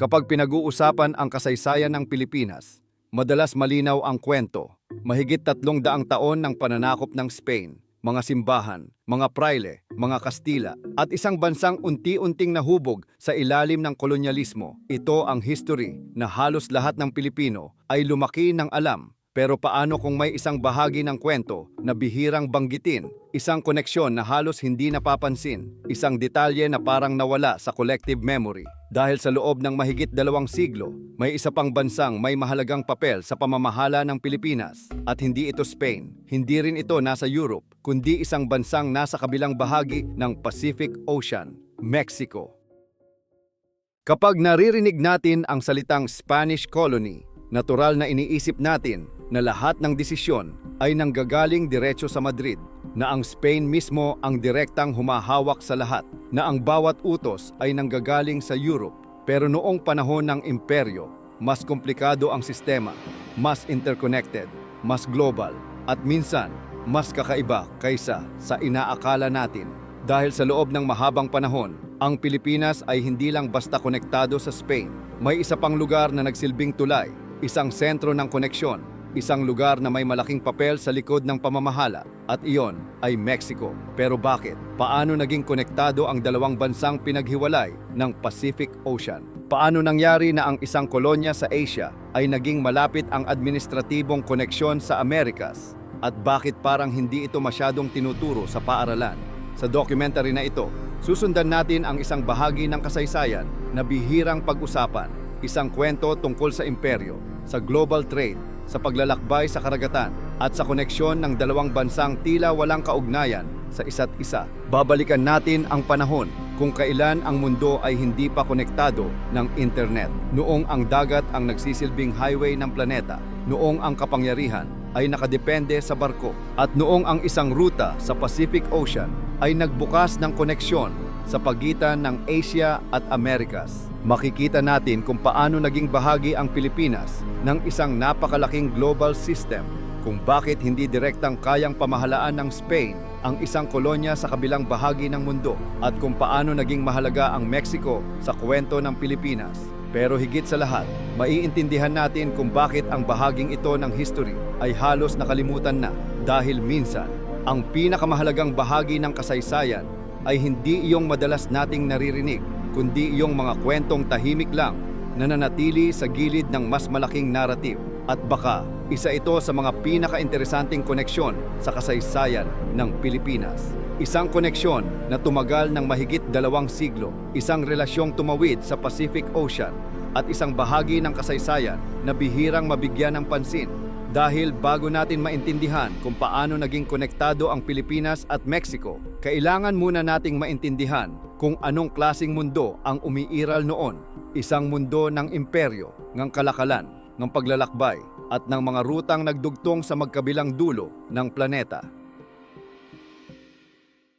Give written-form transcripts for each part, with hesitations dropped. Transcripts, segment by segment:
Kapag pinag-uusapan ang kasaysayan ng Pilipinas, madalas malinaw ang kwento. Mahigit 300 taon ng pananakop ng Spain, mga simbahan, mga praile, mga Kastila, at isang bansang unti-unting nahubog sa ilalim ng kolonyalismo. Ito ang history na halos lahat ng Pilipino ay lumaki ng alam. Pero paano kung may isang bahagi ng kwento na bihirang banggitin, isang koneksyon na halos hindi napapansin, isang detalye na parang nawala sa collective memory? Dahil sa loob ng mahigit 2 siglo, may isa pang bansang may mahalagang papel sa pamamahala ng Pilipinas. At hindi ito Spain, hindi rin ito nasa Europe, kundi isang bansang nasa kabilang bahagi ng Pacific Ocean, Mexico. Kapag naririnig natin ang salitang Spanish colony, natural na iniisip natin na lahat ng desisyon ay nanggagaling diretso sa Madrid, na ang Spain mismo ang direktang humahawak sa lahat, na ang bawat utos ay nanggagaling sa Europe. Pero noong panahon ng imperyo, mas komplikado ang sistema, mas interconnected, mas global, at minsan, mas kakaiba kaysa sa inaakala natin. Dahil sa loob ng mahabang panahon, ang Pilipinas ay hindi lang basta konektado sa Spain. May isa pang lugar na nagsilbing tulay, isang sentro ng koneksyon, isang lugar na may malaking papel sa likod ng pamamahala, at iyon ay Mexico. Pero bakit? Paano naging konektado ang dalawang bansang pinaghiwalay ng Pacific Ocean? Paano nangyari na ang isang kolonya sa Asia ay naging malapit ang administratibong koneksyon sa Amerikas? At bakit parang hindi ito masyadong tinuturo sa paaralan? Sa documentary na ito, susundan natin ang isang bahagi ng kasaysayan na bihirang pag-usapan, isang kwento tungkol sa imperyo, sa global trade, sa paglalakbay sa karagatan, at sa koneksyon ng dalawang bansang tila walang kaugnayan sa isa't isa. Babalikan natin ang panahon kung kailan ang mundo ay hindi pa konektado ng internet, noong ang dagat ang nagsisilbing highway ng planeta, noong ang kapangyarihan ay nakadepende sa barko, at noong ang isang ruta sa Pacific Ocean ay nagbukas ng koneksyon sa pagitan ng Asia at Amerikas. Makikita natin kung paano naging bahagi ang Pilipinas ng isang napakalaking global system, kung bakit hindi direktang kayang pamahalaan ng Spain ang isang kolonya sa kabilang bahagi ng mundo, at kung paano naging mahalaga ang Mexico sa kwento ng Pilipinas. Pero higit sa lahat, maiintindihan natin kung bakit ang bahaging ito ng history ay halos nakalimutan na, dahil minsan, ang pinakamahalagang bahagi ng kasaysayan ay hindi iyong madalas nating naririnig, kundi iyong mga kwentong tahimik lang na nanatili sa gilid ng mas malaking narrative. At baka, isa ito sa mga pinaka-interesanting koneksyon sa kasaysayan ng Pilipinas. Isang koneksyon na tumagal ng mahigit 2 siglo, isang relasyong tumawid sa Pacific Ocean, at isang bahagi ng kasaysayan na bihirang mabigyan ng pansin. Dahil bago natin maintindihan kung paano naging konektado ang Pilipinas at Mexico, kailangan muna nating maintindihan kung anong klaseng mundo ang umiiral noon. Isang mundo ng imperyo, ng kalakalan, ng paglalakbay, at ng mga rutang nagdugtong sa magkabilang dulo ng planeta.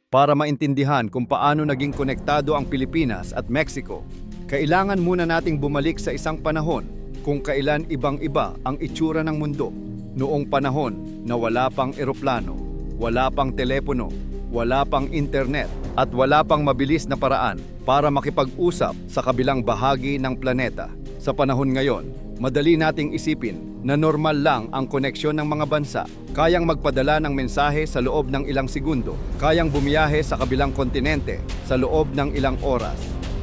Para maintindihan kung paano naging konektado ang Pilipinas at Mexico, kailangan muna nating bumalik sa isang panahon kung kailan ibang-iba ang itsura ng mundo. Noong panahon na wala pang eroplano, wala pang telepono, wala pang internet, at wala pang mabilis na paraan para makipag-usap sa kabilang bahagi ng planeta. Sa panahon ngayon, madali nating isipin na normal lang ang koneksyon ng mga bansa. Kayang magpadala ng mensahe sa loob ng ilang segundo, kayang bumiyahe sa kabilang kontinente sa loob ng ilang oras,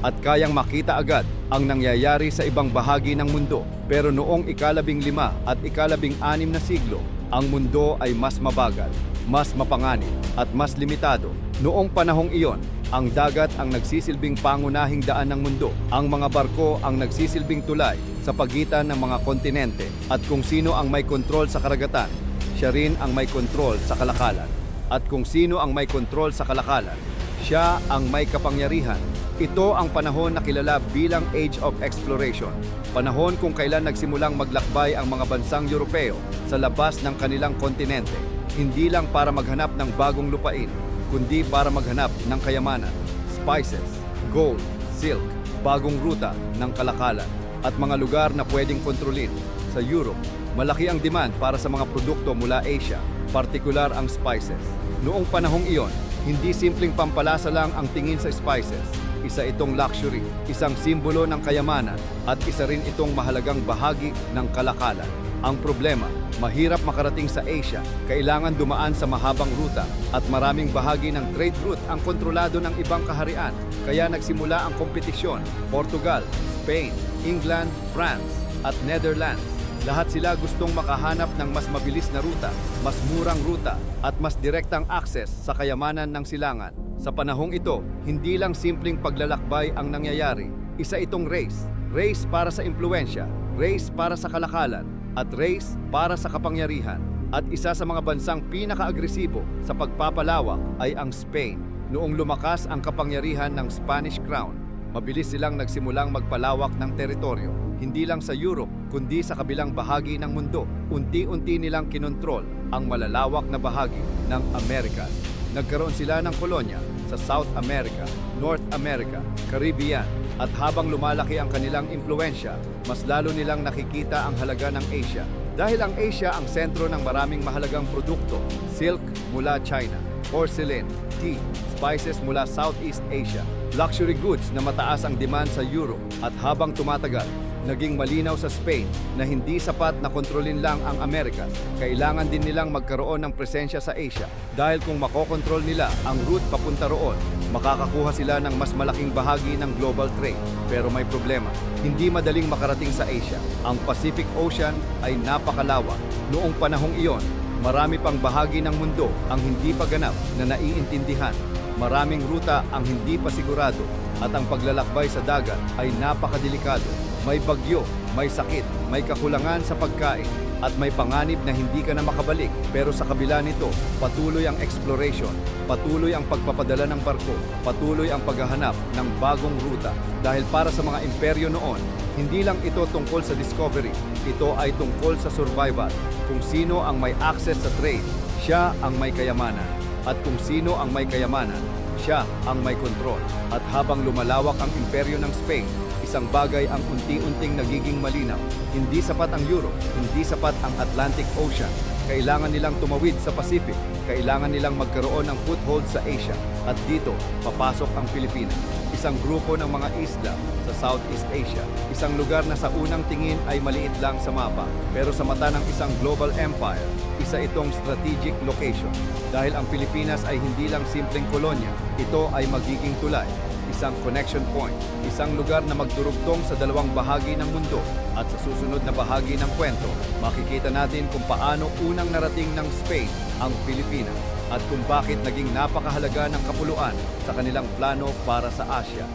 at kayang makita agad ang nangyayari sa ibang bahagi ng mundo. Pero noong ika-15 at ika-16 na siglo, ang mundo ay mas mabagal, mas mapanganib, at mas limitado. Noong panahong iyon, ang dagat ang nagsisilbing pangunahing daan ng mundo. Ang mga barko ang nagsisilbing tulay sa pagitan ng mga kontinente, at kung sino ang may kontrol sa karagatan, siya rin ang may kontrol sa kalakalan. At kung sino ang may kontrol sa kalakalan, siya ang may kapangyarihan. Ito ang panahon na kilala bilang Age of Exploration. Panahon kung kailan nagsimulang maglakbay ang mga bansang Europeo sa labas ng kanilang kontinente. Hindi lang para maghanap ng bagong lupain, kundi para maghanap ng kayamanan, spices, gold, silk, bagong ruta ng kalakalan, at mga lugar na pwedeng kontrolin. Sa Europe, malaki ang demand para sa mga produkto mula Asia, partikular ang spices. Noong panahong iyon, hindi simpleng pampalasa lang ang tingin sa spices. Isa itong luxury, isang simbolo ng kayamanan, at isa rin itong mahalagang bahagi ng kalakalan. Ang problema, mahirap makarating sa Asia, kailangan dumaan sa mahabang ruta, at maraming bahagi ng trade route ang kontrolado ng ibang kaharian. Kaya nagsimula ang kompetisyon. Portugal, Spain, England, France, at Netherlands. Lahat sila gustong makahanap ng mas mabilis na ruta, mas murang ruta, at mas direktang access sa kayamanan ng silangan. Sa panahong ito, hindi lang simpleng paglalakbay ang nangyayari. Isa itong race. Race para sa impluwensya, race para sa kalakalan, at race para sa kapangyarihan. At isa sa mga bansang pinaka-agresibo sa pagpapalawak ay ang Spain. Noong lumakas ang kapangyarihan ng Spanish Crown, mabilis silang nagsimulang magpalawak ng teritoryo. Hindi lang sa Europe, kundi sa kabilang bahagi ng mundo. Unti-unti nilang kinontrol ang malalawak na bahagi ng Americas. Nagkaroon sila ng kolonya sa South America, North America, Caribbean, at habang lumalaki ang kanilang impluwensya, mas lalo nilang nakikita ang halaga ng Asia. Dahil ang Asia ang sentro ng maraming mahalagang produkto, silk mula China, porcelain, tea, spices mula Southeast Asia, luxury goods na mataas ang demand sa Europe, at habang tumatagal, naging malinaw sa Spain na hindi sapat na kontrolin lang ang Americas. Kailangan din nilang magkaroon ng presensya sa Asia dahil kung makokontrol nila ang route papunta roon, makakakuha sila ng mas malaking bahagi ng global trade. Pero may problema, hindi madaling makarating sa Asia. Ang Pacific Ocean ay napakalawak. Noong panahong iyon, marami pang bahagi ng mundo ang hindi pa ganap na naiintindihan. Maraming ruta ang hindi pa sigurado at ang paglalakbay sa dagat ay napakadelikado. May bagyo, may sakit, may kakulangan sa pagkain, at may panganib na hindi ka na makabalik. Pero sa kabila nito, patuloy ang exploration, patuloy ang pagpapadala ng barko, patuloy ang paghahanap ng bagong ruta. Dahil para sa mga imperyo noon, hindi lang ito tungkol sa discovery, ito ay tungkol sa survival. Kung sino ang may access sa trade, siya ang may kayamanan. At kung sino ang may kayamanan, siya ang may kontrol. At habang lumalawak ang imperyo ng Spain, isang bagay ang unti-unting nagiging malinaw. Hindi sapat ang Europe, hindi sapat ang Atlantic Ocean. Kailangan nilang tumawid sa Pacific, kailangan nilang magkaroon ng foothold sa Asia. At dito, papasok ang Pilipinas. Isang grupo ng mga isla sa Southeast Asia. Isang lugar na sa unang tingin ay maliit lang sa mapa. Pero sa mata ng isang global empire, isa itong strategic location. Dahil ang Pilipinas ay hindi lang simpleng kolonya, ito ay magiging tulay. Isang connection point, isang lugar na magdurugtong sa dalawang bahagi ng mundo. At sa susunod na bahagi ng kwento, makikita natin kung paano unang narating ng Spain ang Pilipinas at kung bakit naging napakahalaga ng kapuluan sa kanilang plano para sa Asia.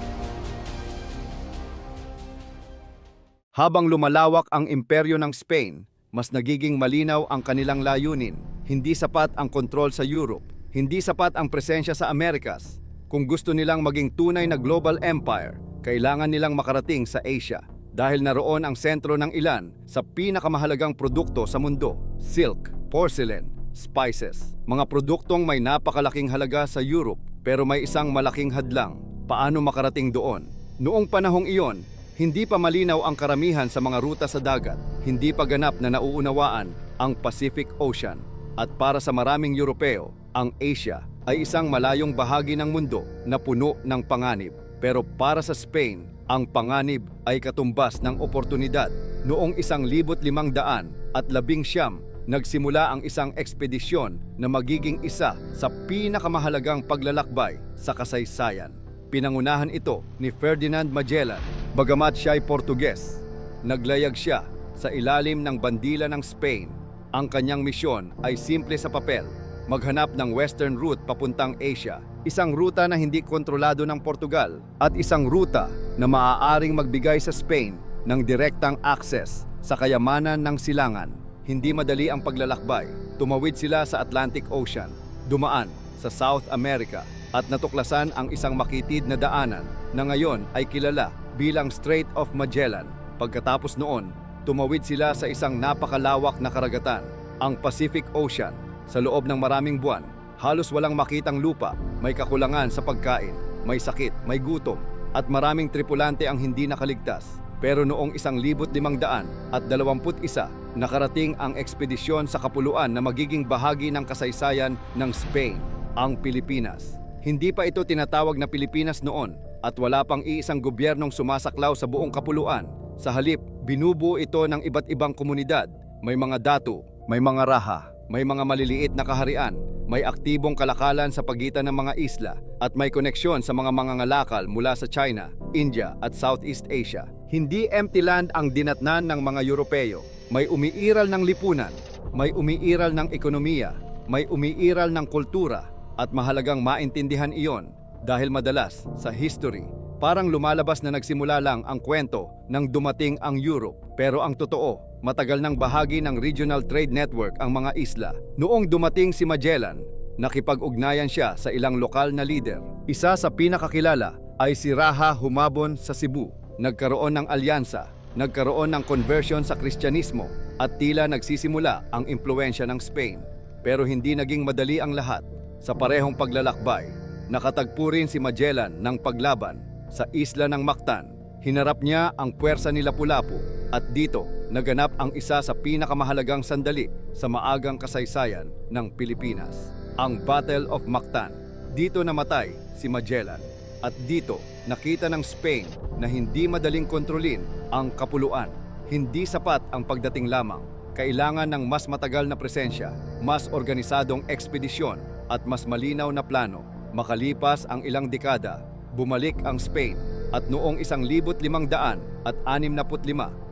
Habang lumalawak ang imperyo ng Spain, mas nagiging malinaw ang kanilang layunin. Hindi sapat ang kontrol sa Europe, hindi sapat ang presensya sa Americas. Kung gusto nilang maging tunay na global empire, kailangan nilang makarating sa Asia dahil naroon ang sentro ng ilan sa pinakamahalagang produkto sa mundo: silk, porcelain, spices. Mga produktong may napakalaking halaga sa Europe pero may isang malaking hadlang: paano makarating doon? Noong panahong iyon, hindi pa malinaw ang karamihan sa mga ruta sa dagat, hindi pa ganap na nauunawaan ang Pacific Ocean. At para sa maraming Europeo, ang Asia ay isang malayong bahagi ng mundo na puno ng panganib. Pero para sa Spain, ang panganib ay katumbas ng oportunidad. Noong 1519, nagsimula ang isang ekspedisyon na magiging isa sa pinakamahalagang paglalakbay sa kasaysayan. Pinangunahan ito ni Ferdinand Magellan. Bagamat siya ay Portuges, naglayag siya sa ilalim ng bandila ng Spain. Ang kanyang misyon ay simple sa papel: maghanap ng western route papuntang Asia, isang ruta na hindi kontrolado ng Portugal at isang ruta na maaaring magbigay sa Spain ng direktang access sa kayamanan ng silangan. Hindi madali ang paglalakbay. Tumawid sila sa Atlantic Ocean, dumaan sa South America at natuklasan ang isang makitid na daanan na ngayon ay kilala bilang Strait of Magellan. Pagkatapos noon, tumawid sila sa isang napakalawak na karagatan, ang Pacific Ocean. Sa loob ng maraming buwan, halos walang makitang lupa, may kakulangan sa pagkain, may sakit, may gutom, at maraming tripulante ang hindi nakaligtas. Pero noong 1521, nakarating ang ekspedisyon sa kapuluan na magiging bahagi ng kasaysayan ng Spain, ang Pilipinas. Hindi pa ito tinatawag na Pilipinas noon. at wala pang iisang gobyernong sumasaklaw sa buong kapuluan. Sa halip, binubuo ito ng iba't ibang komunidad. May mga datu, may mga raha, may mga maliliit na kaharian, may aktibong kalakalan sa pagitan ng mga isla, at may koneksyon sa mga mangangalakal mula sa China, India at Southeast Asia. Hindi empty land ang dinatnan ng mga Europeo. May umiiral ng lipunan, may umiiral ng ekonomiya, may umiiral ng kultura, at mahalagang maintindihan iyon dahil madalas sa history, parang lumalabas na nagsimula lang ang kwento nang dumating ang Europe. Pero ang totoo, matagal nang bahagi ng regional trade network ang mga isla. Noong dumating si Magellan, nakipag-ugnayan siya sa ilang lokal na leader. Isa sa pinakakilala ay si Raha Humabon sa Cebu. Nagkaroon ng alyansa, nagkaroon ng conversion sa Kristyanismo, at tila nagsisimula ang impluwensya ng Spain. Pero hindi naging madali ang lahat. Sa parehong paglalakbay, nakatagpo rin si Magellan ng paglaban sa isla ng Mactan. Hinarap niya ang puwersa ni Lapu-Lapu at dito naganap ang isa sa pinakamahalagang sandali sa maagang kasaysayan ng Pilipinas, ang Battle of Mactan. Dito namatay si Magellan at dito nakita ng Spain na hindi madaling kontrolin ang kapuluan. Hindi sapat ang pagdating lamang. Kailangan ng mas matagal na presensya, mas organisadong ekspedisyon at mas malinaw na plano. Makalipas ang ilang dekada, bumalik ang Spain at noong 1565,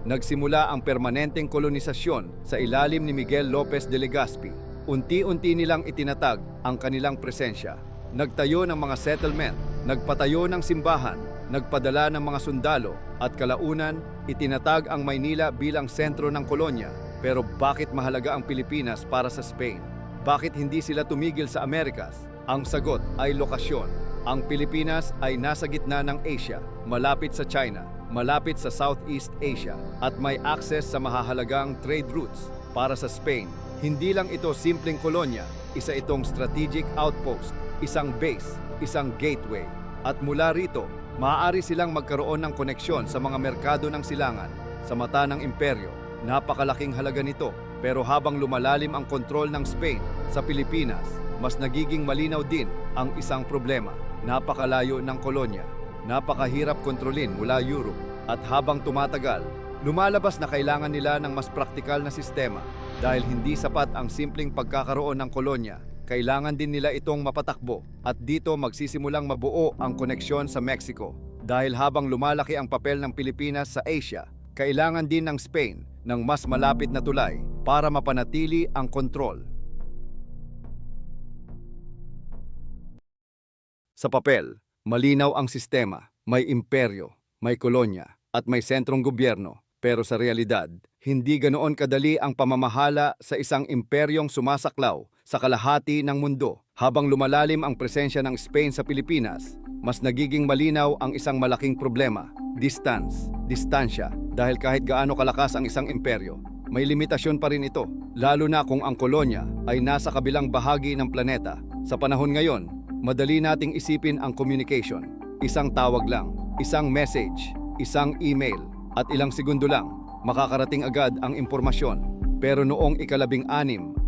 nagsimula ang permanenteng kolonisasyon sa ilalim ni Miguel Lopez de Legazpi. Unti-unti nilang itinatag ang kanilang presensya. Nagtayo ng mga settlement, nagpatayo ng simbahan, nagpadala ng mga sundalo at kalaunan, itinatag ang Maynila bilang sentro ng kolonya. Pero bakit mahalaga ang Pilipinas para sa Spain? Bakit hindi sila tumigil sa Amerikas? Ang sagot ay lokasyon. Ang Pilipinas ay nasa gitna ng Asia, malapit sa China, malapit sa Southeast Asia, at may access sa mahahalagang trade routes. Para sa Spain, hindi lang ito simpleng kolonya, isa itong strategic outpost, isang base, isang gateway. At mula rito, maaari silang magkaroon ng koneksyon sa mga merkado ng silangan. Sa mata ng imperyo, napakalaking halaga nito. Pero habang lumalalim ang kontrol ng Spain sa Pilipinas, mas nagiging malinaw din ang isang problema. Napakalayo ng kolonya, napakahirap kontrolin mula Europe, at habang tumatagal, lumalabas na kailangan nila ng mas praktikal na sistema. Dahil hindi sapat ang simpleng pagkakaroon ng kolonya, kailangan din nila itong mapatakbo, at dito magsisimulang mabuo ang koneksyon sa Mexico. Dahil habang lumalaki ang papel ng Pilipinas sa Asia, kailangan din ng Spain ng mas malapit na tulay para mapanatili ang kontrol. Sa papel, malinaw ang sistema, may imperyo, may kolonya, at may sentrong gobyerno. Pero sa realidad, hindi ganoon kadali ang pamamahala sa isang imperyong sumasaklaw sa kalahati ng mundo. Habang lumalalim ang presensya ng Spain sa Pilipinas, mas nagiging malinaw ang isang malaking problema: distansya. Dahil kahit gaano kalakas ang isang imperyo, may limitasyon pa rin ito, lalo na kung ang kolonya ay nasa kabilang bahagi ng planeta. Sa panahon ngayon, madali nating isipin ang communication. Isang tawag lang, isang message, isang email, at ilang segundo lang, makakarating agad ang impormasyon. Pero noong ika-16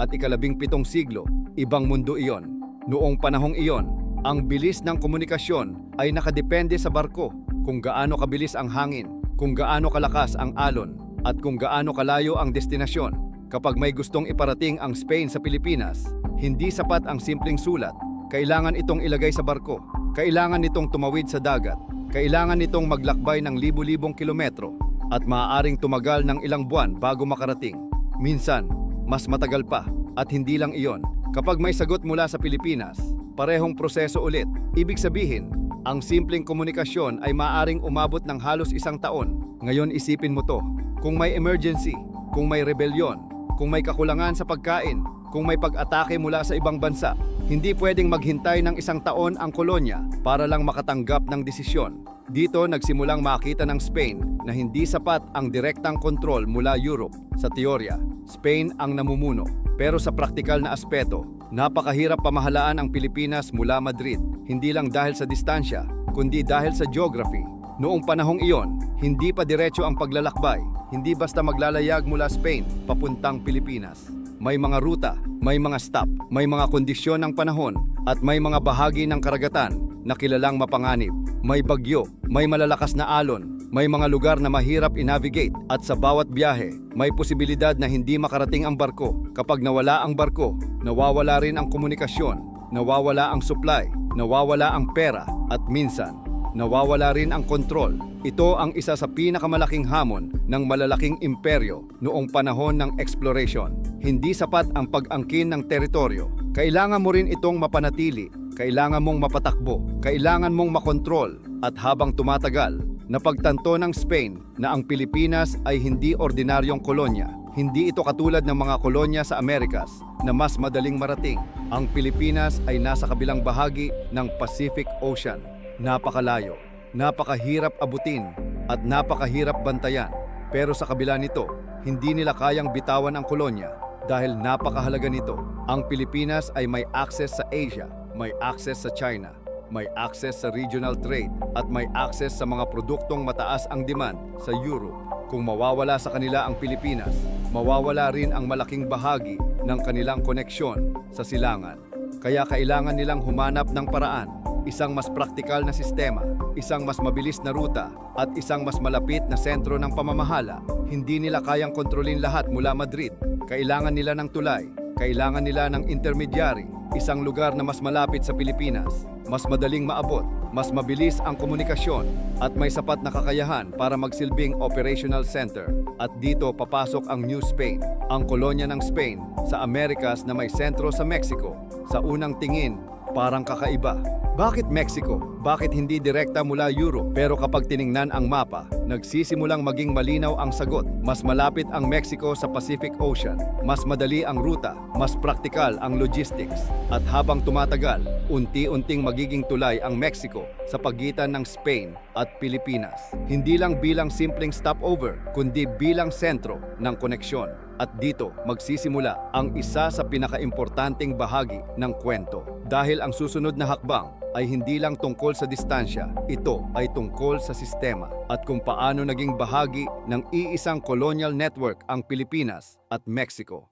at ika-17 siglo, ibang mundo iyon. Noong panahong iyon, ang bilis ng komunikasyon ay nakadepende sa barko, kung gaano kabilis ang hangin, kung gaano kalakas ang alon, at kung gaano kalayo ang destinasyon. Kapag may gustong iparating ang Spain sa Pilipinas, hindi sapat ang simpleng sulat. Kailangan itong ilagay sa barko, kailangan nitong tumawid sa dagat, kailangan nitong maglakbay ng libu-libong kilometro, at maaaring tumagal ng ilang buwan bago makarating. Minsan, mas matagal pa, at hindi lang iyon. Kapag may sagot mula sa Pilipinas, parehong proseso ulit. Ibig sabihin, ang simpleng komunikasyon ay maaaring umabot ng halos 1 taon. Ngayon isipin mo to, kung may emergency, kung may rebelyon, kung may kakulangan sa pagkain, kung may pag-atake mula sa ibang bansa, hindi pwedeng maghintay ng 1 taon ang kolonya para lang makatanggap ng desisyon. Dito nagsimulang makita ng Spain na hindi sapat ang direktang kontrol mula Europe. Sa teorya, Spain ang namumuno. Pero sa praktikal na aspeto, napakahirap pamahalaan ang Pilipinas mula Madrid. Hindi lang dahil sa distansya, kundi dahil sa geography. Noong panahong iyon, hindi pa diretso ang paglalakbay. Hindi basta maglalayag mula Spain papuntang Pilipinas. may mga ruta, may mga stop, may mga kondisyon ng panahon, at may mga bahagi ng karagatan na kilalang mapanganib. May bagyo, may malalakas na alon, may mga lugar na mahirap i-navigate, at sa bawat biyahe, may posibilidad na hindi makarating ang barko. Kapag nawala ang barko, nawawala rin ang komunikasyon, nawawala ang supply, nawawala ang pera, at minsan, nawawala rin ang kontrol. Ito ang isa sa pinakamalaking hamon ng malalaking imperyo noong panahon ng exploration. Hindi sapat ang pag-angkin ng teritoryo. Kailangan mo rin itong mapanatili, kailangan mong mapatakbo, kailangan mong makontrol, at habang tumatagal, napagtanto ng Spain na ang Pilipinas ay hindi ordinaryong kolonya. Hindi ito katulad ng mga kolonya sa Amerikas na mas madaling marating. Ang Pilipinas ay nasa kabilang bahagi ng Pacific Ocean. Napakalayo, napakahirap abutin, at napakahirap bantayan. Pero sa kabila nito, hindi nila kayang bitawan ang kolonya dahil napakahalaga nito. Ang Pilipinas ay may access sa Asia, may access sa China, may access sa regional trade, at may access sa mga produktong mataas ang demand sa Europe. Kung mawawala sa kanila ang Pilipinas, mawawala rin ang malaking bahagi ng kanilang koneksyon sa silangan. Kaya kailangan nilang humanap ng paraan, isang mas praktikal na sistema, isang mas mabilis na ruta, at isang mas malapit na sentro ng pamamahala. Hindi nila kayang kontrolin lahat mula Madrid. Kailangan nila ng tulay, kailangan nila ng intermediary, isang lugar na mas malapit sa Pilipinas, mas madaling maabot, mas mabilis ang komunikasyon, at may sapat na kakayahan para magsilbing operational center. At dito papasok ang New Spain, ang kolonya ng Spain sa Amerikas na may sentro sa Mexico. Sa unang tingin, parang kakaiba. Bakit Mexico? Bakit hindi direkta mula Europe? Pero kapag tiningnan ang mapa, nagsisimulang maging malinaw ang sagot. Mas malapit ang Mexico sa Pacific Ocean, mas madali ang ruta, mas praktikal ang logistics. At habang tumatagal, unti-unting magiging tulay ang Mexico sa pagitan ng Spain at Pilipinas. Hindi lang bilang simpleng stopover, kundi bilang sentro ng koneksyon. At dito magsisimula ang isa sa pinakaimportanteng bahagi ng kwento. Dahil ang susunod na hakbang ay hindi lang tungkol sa distansya, ito ay tungkol sa sistema at kung paano naging bahagi ng iisang colonial network ang Pilipinas at Mexico.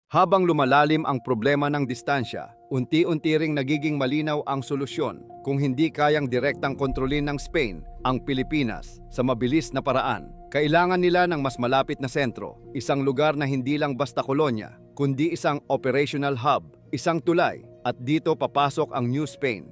Habang lumalalim ang problema ng distansya, unti-unti ring nagiging malinaw ang solusyon. Kung hindi kayang direktang kontrolin ng Spain ang Pilipinas sa mabilis na paraan, kailangan nila ng mas malapit na sentro, isang lugar na hindi lang basta kolonya, kundi isang operational hub, isang tulay, at dito papasok ang New Spain.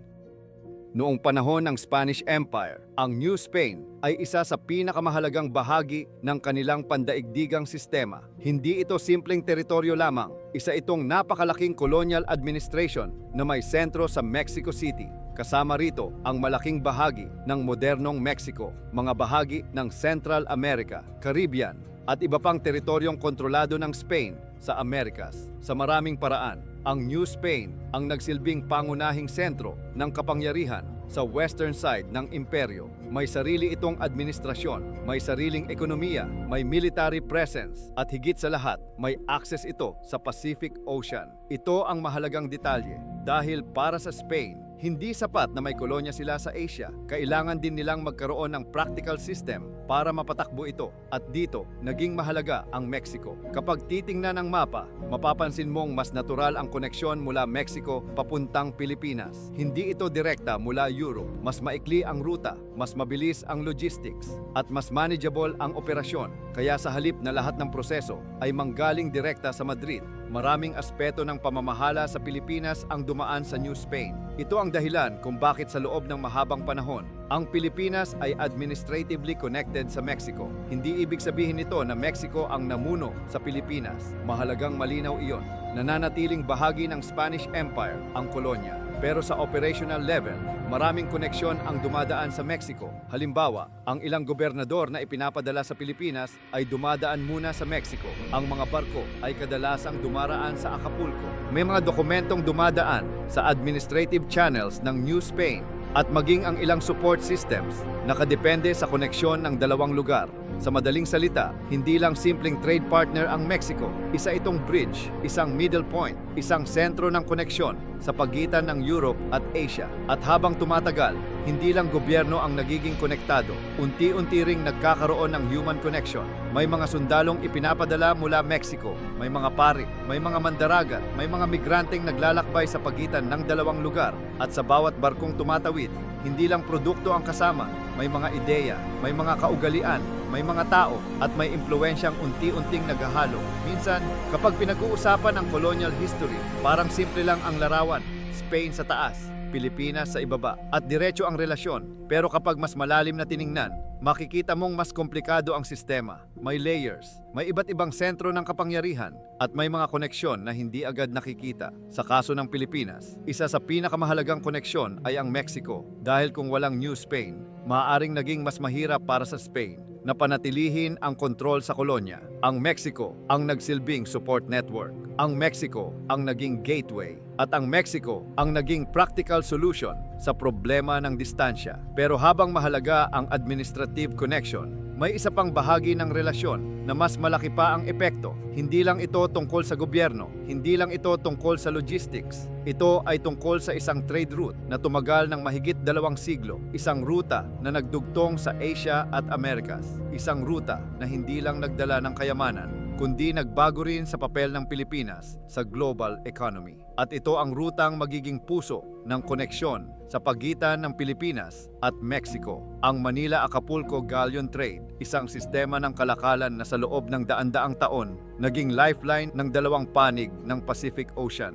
Noong panahon ng Spanish Empire, ang New Spain ay isa sa pinakamahalagang bahagi ng kanilang pandaigdigang sistema. Hindi ito simpleng teritoryo lamang, isa itong napakalaking colonial administration na may sentro sa Mexico City. Kasama rito ang malaking bahagi ng modernong Mexico, mga bahagi ng Central America, Caribbean, at iba pang teritoryong kontrolado ng Spain sa Amerikas. Sa maraming paraan, ang New Spain ang nagsilbing pangunahing sentro ng kapangyarihan sa western side ng imperyo. May sarili itong administrasyon, may sariling ekonomiya, may military presence, at higit sa lahat, may access ito sa Pacific Ocean. Ito ang mahalagang detalye dahil para sa Spain, hindi sapat na may kolonya sila sa Asia. Kailangan din nilang magkaroon ng practical system para mapatakbo ito. At dito, naging mahalaga ang Mexico. Kapag titingnan ang mapa, mapapansin mong mas natural ang koneksyon mula Mexico papuntang Pilipinas. Hindi ito direkta mula Europe. Mas maikli ang ruta, mas mabilis ang logistics, at mas manageable ang operasyon. Kaya sa halip na lahat ng proseso ay manggaling direkta sa Madrid, maraming aspeto ng pamamahala sa Pilipinas ang dumaan sa New Spain. Ito ang dahilan kung bakit sa loob ng mahabang panahon, ang Pilipinas ay administratively connected sa Mexico. Hindi ibig sabihin nito na Mexico ang namuno sa Pilipinas. Mahalagang malinaw iyon. Nananatiling bahagi ng Spanish Empire ang kolonya. Pero sa operational level, maraming koneksyon ang dumadaan sa Mexico. Halimbawa, ang ilang gobernador na ipinapadala sa Pilipinas ay dumadaan muna sa Mexico. Ang mga barko ay kadalasang dumaraan sa Acapulco. May mga dokumentong dumadaan sa administrative channels ng New Spain at maging ang ilang support systems nakadepende sa koneksyon ng dalawang lugar. Sa madaling salita, hindi lang simpleng trade partner ang Mexico. Isa itong bridge, isang middle point, isang sentro ng koneksyon sa pagitan ng Europe at Asia. At habang tumatagal, hindi lang gobyerno ang nagiging konektado, unti-unti ring nagkakaroon ng human connection. May mga sundalong ipinapadala mula Mexico, may mga pari, may mga mandaragat, may mga migranteng naglalakbay sa pagitan ng dalawang lugar. At sa bawat barkong tumatawid, hindi lang produkto ang kasama, may mga ideya, may mga kaugalian, may mga tao, at may impluwensyang unti-unting naghahalo. Minsan, kapag pinag-uusapan ang colonial history, parang simple lang ang larawan, Spain sa taas, Pilipinas sa ibaba, at diretso ang relasyon. Pero kapag mas malalim na tiningnan, makikita mong mas komplikado ang sistema. May layers, may iba't ibang sentro ng kapangyarihan, at may mga koneksyon na hindi agad nakikita. Sa kaso ng Pilipinas, isa sa pinakamahalagang koneksyon ay ang Mexico, dahil kung walang New Spain, maaaring naging mas mahirap para sa Spain na panatilihin ang kontrol sa kolonya. Ang Mexico ang nagsilbing support network. Ang Mexico ang naging gateway. At ang Mexico ang naging practical solution sa problema ng distansya. Pero habang mahalaga ang administrative connection, may isa pang bahagi ng relasyon na mas malaki pa ang epekto. Hindi lang ito tungkol sa gobyerno, hindi lang ito tungkol sa logistics. Ito ay tungkol sa isang trade route na tumagal ng mahigit 2 siglo, isang ruta na nagdugtong sa Asia at Americas, isang ruta na hindi lang nagdala ng kayamanan, kundi nagbago rin sa papel ng Pilipinas sa global economy. At ito ang rutang magiging puso ng koneksyon sa pagitan ng Pilipinas at Mexico. Ang Manila-Acapulco Galleon Trade, isang sistema ng kalakalan na sa loob ng daan-daang taon, naging lifeline ng dalawang panig ng Pacific Ocean.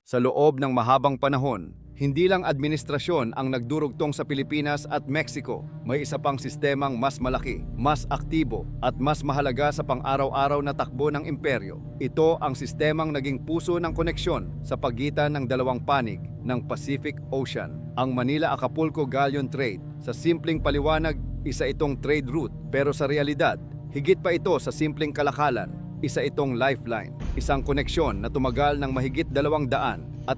Sa loob ng mahabang panahon, hindi lang administrasyon ang nagdurugtong sa Pilipinas at Mexico. May isa pang sistemang mas malaki, mas aktibo, at mas mahalaga sa pang-araw-araw na takbo ng imperyo. Ito ang sistemang naging puso ng koneksyon sa pagitan ng dalawang panig ng Pacific Ocean. Ang Manila-Acapulco Galleon Trade, sa simpleng paliwanag, isa itong trade route. Pero sa realidad, higit pa ito sa simpleng kalakalan. Isa itong lifeline, isang koneksyon na tumagal ng mahigit 250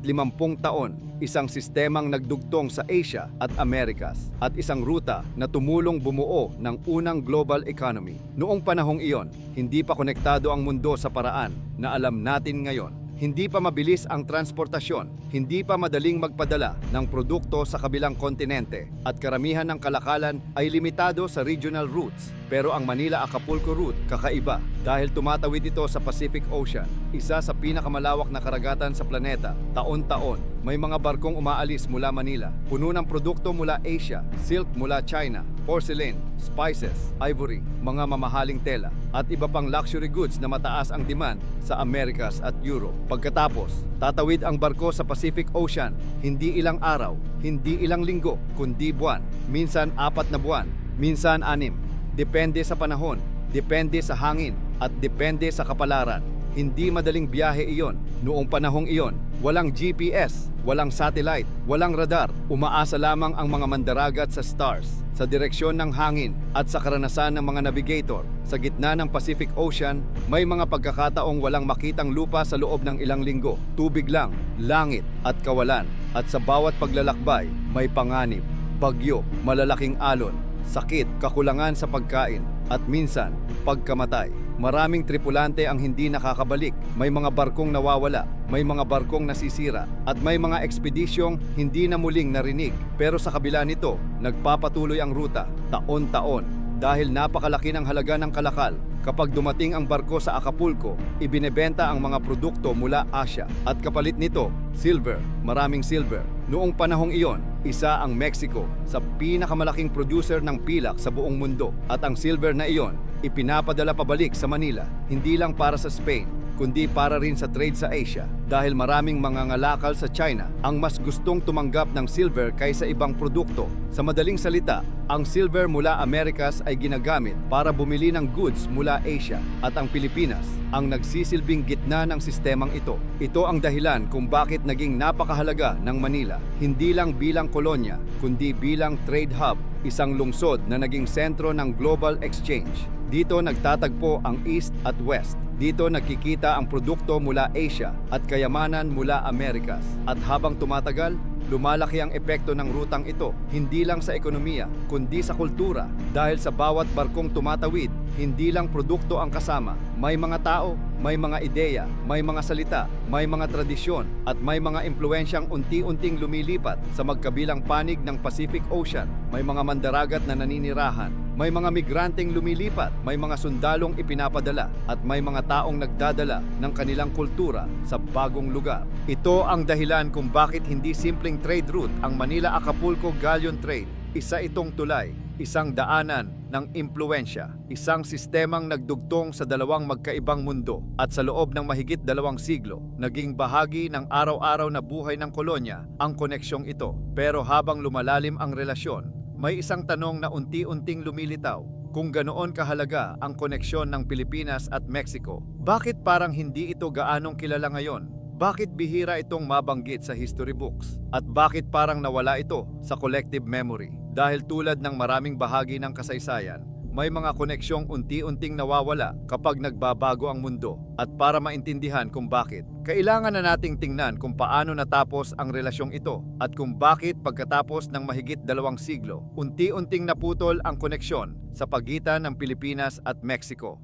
taon, isang sistemang nagdugtong sa Asia at Americas, at isang ruta na tumulong bumuo ng unang global economy. Noong panahong iyon, hindi pa konektado ang mundo sa paraan na alam natin ngayon. Hindi pa mabilis ang transportasyon, hindi pa madaling magpadala ng produkto sa kabilang kontinente, at karamihan ng kalakalan ay limitado sa regional routes. Pero ang Manila-Acapulco route kakaiba dahil tumatawid ito sa Pacific Ocean, isa sa pinakamalawak na karagatan sa planeta. Taon-taon, may mga barkong umaalis mula Manila, puno ng produkto mula Asia, silk mula China, porcelain, spices, ivory, mga mamahaling tela, at iba pang luxury goods na mataas ang demand sa Americas at Europe. Pagkatapos, tatawid ang barko sa Pacific Ocean, hindi ilang araw, hindi ilang linggo, kundi buwan, minsan 4 na buwan, minsan 6. Depende sa panahon, depende sa hangin, at depende sa kapalaran. Hindi madaling biyahe iyon. Noong panahong iyon, walang GPS, walang satellite, walang radar. Umaasa lamang ang mga mandaragat sa stars, sa direksyon ng hangin, at sa karanasan ng mga navigator. Sa gitna ng Pacific Ocean, may mga pagkakataong walang makitang lupa sa loob ng ilang linggo. Tubig lang, langit, at kawalan. At sa bawat paglalakbay, may panganib, bagyo, malalaking alon, sakit, kakulangan sa pagkain, at minsan, pagkamatay. Maraming tripulante ang hindi nakakabalik, may mga barkong nawawala, may mga barkong nasisira, at may mga ekspedisyong hindi na muling narinig. Pero sa kabila nito, nagpapatuloy ang ruta, taon-taon. Dahil napakalaki ng halaga ng kalakal, kapag dumating ang barko sa Acapulco, ibinebenta ang mga produkto mula Asia. At kapalit nito, silver, maraming silver. Noong panahong iyon, isa ang Mexico sa pinakamalaking producer ng pilak sa buong mundo. At ang silver na iyon, ipinapadala pabalik sa Manila, hindi lang para sa Spain, kundi para rin sa trade sa Asia. Dahil maraming mangangalakal sa China ang mas gustong tumanggap ng silver kaysa ibang produkto. Sa madaling salita, ang silver mula Americas ay ginagamit para bumili ng goods mula Asia, at ang Pilipinas ang nagsisilbing gitna ng sistemang ito. Ito ang dahilan kung bakit naging napakahalaga ng Manila, hindi lang bilang kolonya, kundi bilang trade hub, isang lungsod na naging sentro ng global exchange. Dito nagtatagpo ang East at West. Dito nagkikita ang produkto mula Asia at kayamanan mula Americas. At habang tumatagal, Lumalaki ang epekto ng rutang ito, hindi lang sa ekonomiya, kundi sa kultura. Dahil sa bawat barkong tumatawid, hindi lang produkto ang kasama. May mga tao, may mga ideya, may mga salita, may mga tradisyon, at may mga impluensyang unti-unting lumilipat sa magkabilang panig ng Pacific Ocean. May mga mandaragat na naninirahan, may mga migranteng lumilipat, may mga sundalong ipinapadala, at may mga taong nagdadala ng kanilang kultura sa bagong lugar. Ito ang dahilan kung bakit hindi simpleng trade route ang Manila-Acapulco Galleon Trade. Isa itong tulay, isang daanan ng impluensya, isang sistemang nagdugtong sa dalawang magkaibang mundo at sa loob ng mahigit 2 siglo, naging bahagi ng araw-araw na buhay ng kolonya ang koneksyong ito. Pero habang lumalalim ang relasyon, may isang tanong na unti-unting lumilitaw. Kung ganoon kahalaga ang koneksyon ng Pilipinas at Mexico, bakit parang hindi ito gaanong kilala ngayon? Bakit bihira itong mabanggit sa history books? At bakit parang nawala ito sa collective memory? Dahil tulad ng maraming bahagi ng kasaysayan, may mga koneksyong unti-unting nawawala kapag nagbabago ang mundo. At para maintindihan kung bakit, kailangan na nating tingnan kung paano natapos ang relasyong ito at kung bakit pagkatapos ng mahigit 2 siglo, unti-unting naputol ang koneksyon sa pagitan ng Pilipinas at Mexico.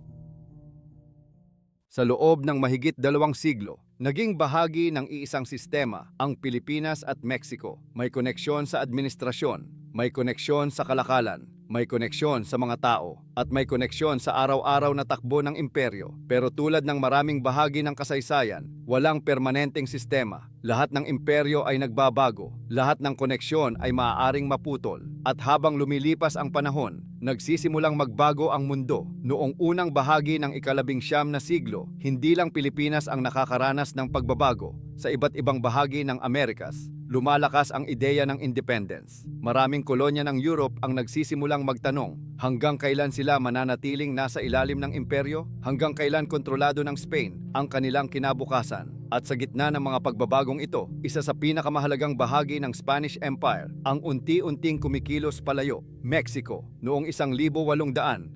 Sa loob ng mahigit 2 siglo, naging bahagi ng iisang sistema ang Pilipinas at Mexico. May koneksyon sa administrasyon, may koneksyon sa kalakalan, may koneksyon sa mga tao, at may koneksyon sa araw-araw na takbo ng imperyo. Pero tulad ng maraming bahagi ng kasaysayan, walang permanenteng sistema. Lahat ng imperyo ay nagbabago, lahat ng koneksyon ay maaaring maputol. At habang lumilipas ang panahon, nagsisimulang magbago ang mundo. Noong unang bahagi ng ika-19 na siglo, hindi lang Pilipinas ang nakakaranas ng pagbabago. Sa iba't ibang bahagi ng Amerikas, lumalakas ang ideya ng independence. Maraming kolonya ng Europe ang nagsisimulang magtanong, hanggang kailan sila mananatiling nasa ilalim ng imperyo? Hanggang kailan kontrolado ng Spain ang kanilang kinabukasan? At sa gitna ng mga pagbabagong ito, isa sa pinakamahalagang bahagi ng Spanish Empire ang unti-unting kumikilos palayo, Mexico. Noong 1821,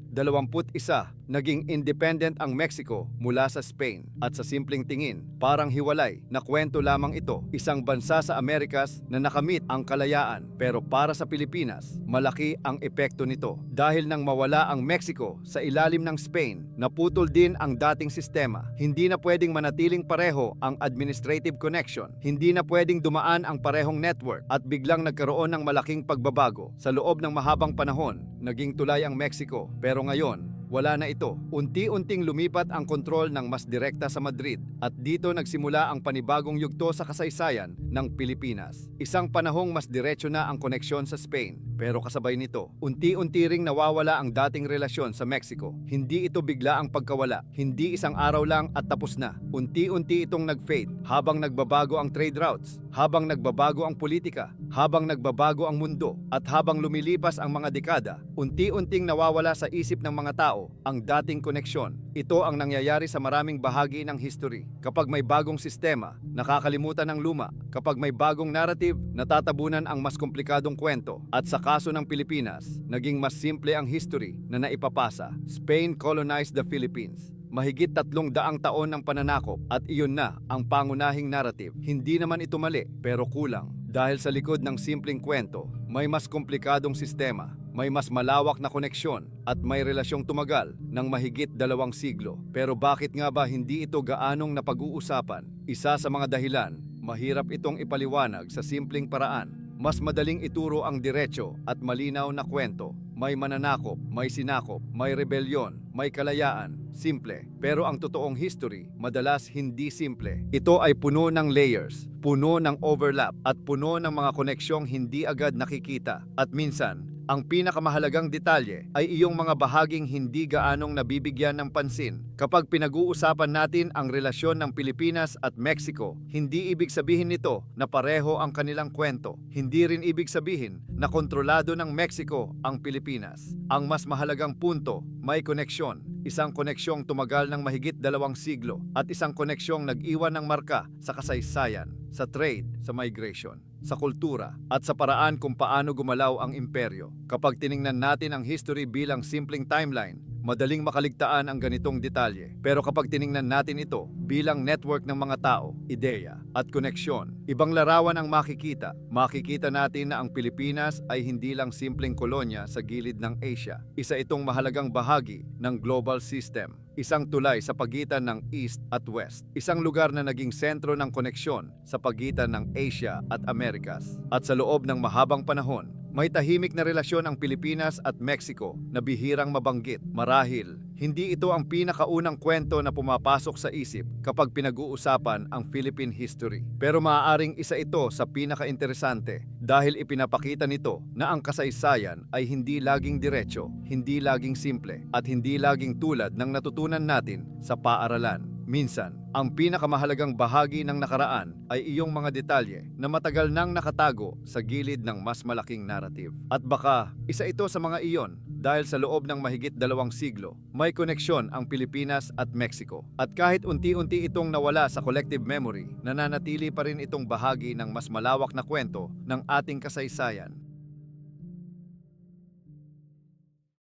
naging independent ang Mexico mula sa Spain. At sa simpleng tingin, parang hiwalay na kwento lamang ito. Isang bansa sa Amerikas na nakamit ang kalayaan. Pero para sa Pilipinas, malaki ang epekto nito. Dahil nang mawala ang Mexico sa ilalim ng Spain, naputol din ang dating sistema. Hindi na pwedeng manatiling pareho ang administrative connection. Hindi na pwedeng dumaan ang parehong network at biglang nagkaroon ng malaking pagbabago. Sa loob ng mahabang panahon, naging tulay ang Mexico. Pero ngayon, wala na ito. Unti-unting lumipat ang kontrol ng mas direkta sa Madrid at dito nagsimula ang panibagong yugto sa kasaysayan ng Pilipinas. Isang panahong mas diretso na ang koneksyon sa Spain. Pero kasabay nito, unti-unti ring nawawala ang dating relasyon sa Mexico. Hindi ito bigla ang pagkawala. Hindi isang araw lang at tapos na. Unti-unti itong nag-fade habang nagbabago ang trade routes, habang nagbabago ang politika, habang nagbabago ang mundo, at habang lumilipas ang mga dekada, unti-unting nawawala sa isip ng mga tao ang dating koneksyon. Ito ang nangyayari sa maraming bahagi ng history. Kapag may bagong sistema, nakakalimutan ang luma. Kapag may bagong narrative, natatabunan ang mas komplikadong kwento. At sa kaso ng Pilipinas, naging mas simple ang history na naipapasa. Spain colonized the Philippines. Mahigit 300 taon ng pananakop at iyon na ang pangunahing narrative. Hindi naman ito mali, pero kulang. Dahil sa likod ng simpleng kwento, may mas komplikadong sistema, may mas malawak na koneksyon at may relasyong tumagal ng mahigit 2 siglo. Pero bakit nga ba hindi ito gaanong napag-uusapan? Isa sa mga dahilan, mahirap itong ipaliwanag sa simpleng paraan. Mas madaling ituro ang diretso at malinaw na kwento. May mananakop, may sinakop, may rebelyon, may kalayaan. Simple. Pero ang totoong history, madalas hindi simple. Ito ay puno ng layers, puno ng overlap, at puno ng mga koneksyong hindi agad nakikita. At minsan, ang pinakamahalagang detalye ay iyong mga bahaging hindi gaanong nabibigyan ng pansin. Kapag pinag-uusapan natin ang relasyon ng Pilipinas at Mexico, hindi ibig sabihin nito na pareho ang kanilang kwento. Hindi rin ibig sabihin na kontrolado ng Mexico ang Pilipinas. Ang mas mahalagang punto, may koneksyon. Isang koneksyong tumagal ng mahigit 2 siglo at isang koneksyong nag-iwan ng marka sa kasaysayan, sa trade, sa migration, sa kultura at sa paraan kung paano gumalaw ang imperyo. Kapag tiningnan natin ang history bilang simpleng timeline, Madaling makaligtaan ang ganitong detalye. Pero kapag tiningnan natin ito bilang network ng mga tao, ideya at koneksyon, ibang larawan ang makikita. Makikita natin na ang Pilipinas ay hindi lang simpleng kolonya sa gilid ng Asia. Isa itong mahalagang bahagi ng global system. Isang tulay sa pagitan ng East at West. Isang lugar na naging sentro ng koneksyon sa pagitan ng Asia at Amerikas. At sa loob ng mahabang panahon, may tahimik na relasyon ang Pilipinas at Mexico na bihirang mabanggit. Marahil, hindi ito ang pinakaunang kwento na pumapasok sa isip kapag pinag-uusapan ang Philippine history. Pero maaaring isa ito sa pinaka-interesante dahil ipinapakita nito na ang kasaysayan ay hindi laging diretso, hindi laging simple, at hindi laging tulad ng natutunan natin sa paaralan. Minsan, ang pinakamahalagang bahagi ng nakaraan ay iyong mga detalye na matagal nang nakatago sa gilid ng mas malaking narrative. At baka, isa ito sa mga iyon dahil sa loob ng mahigit 2 siglo, may koneksyon ang Pilipinas at Mexico. At kahit unti-unti itong nawala sa collective memory, nananatili pa rin itong bahagi ng mas malawak na kwento ng ating kasaysayan.